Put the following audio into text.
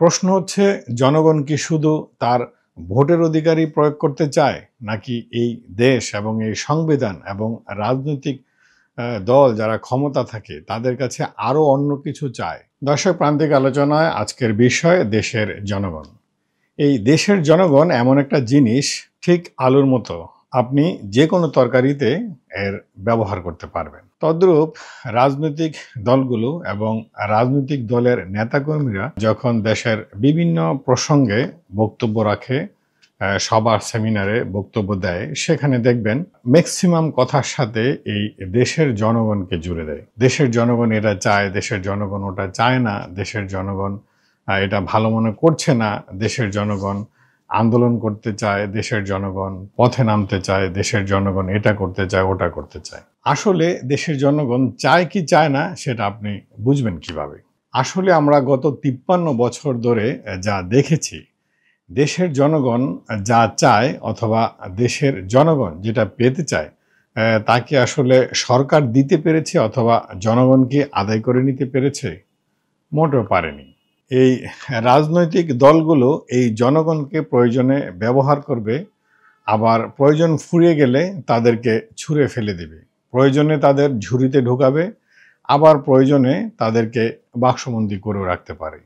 প্রশ্ন হচ্ছে, জনগণ কি শুধু তার ভোটের অধিকারই প্রয়োগ করতে চায়, নাকি এই দেশ এবং এই সংবিধান এবং রাজনৈতিক দল যারা ক্ষমতা থাকে তাদের কাছে আরো অন্য কিছু চায়? দর্শক প্রান্তিক আলোচনায় আজকের বিষয় দেশের জনগণ। এই দেশের জনগণ এমন একটা জিনিস, ঠিক আলুর মতো। আপনি যে কোনো তরকারিতে এর ব্যবহার করতে পারবেন। তদ্রূপ রাজনৈতিক দলগুলো এবং রাজনৈতিক দলের নেতাকর্মীরা যখন দেশের বিভিন্ন প্রসঙ্গে বক্তব্য রাখে, সবার সেমিনারে বক্তব্য দেয়, সেখানে দেখবেন ম্যাক্সিমাম কথার সাথে এই দেশের জনগণকে জুড়ে দেয়। দেশের জনগণ এটা চায়, দেশের জনগণ ওটা চায় না, দেশের জনগণ এটা ভালো মনে করছে না, দেশের জনগণ আন্দোলন করতে চায়, দেশের জনগণ পথে নামতে চায়, দেশের জনগণ এটা করতে চায়, ওটা করতে চায়। আসলে দেশের জনগণ চায় কি চায় না সেটা আপনি বুঝবেন কিভাবে? আসলে আমরা গত 53 বছর ধরে যা দেখেছি, দেশের জনগণ যা চায় অথবা দেশের জনগণ যেটা পেতে চায়, তাকে আসলে সরকার দিতে পেরেছে অথবা জনগণ কি আদায় করে নিতে পেরেছে? মোটেও পারেনি। এই রাজনৈতিক দলগুলো এই জনগণকে প্রয়োজনে ব্যবহার করবে, আবার প্রয়োজন ফুরিয়ে গেলে তাদেরকে ছুঁড়ে ফেলে দেবে। প্রয়োজনে তাদের ঝুড়িতে ঢুকাবে, আবার প্রয়োজনে তাদেরকে বাক্সবন্দী করেও রাখতে পারে।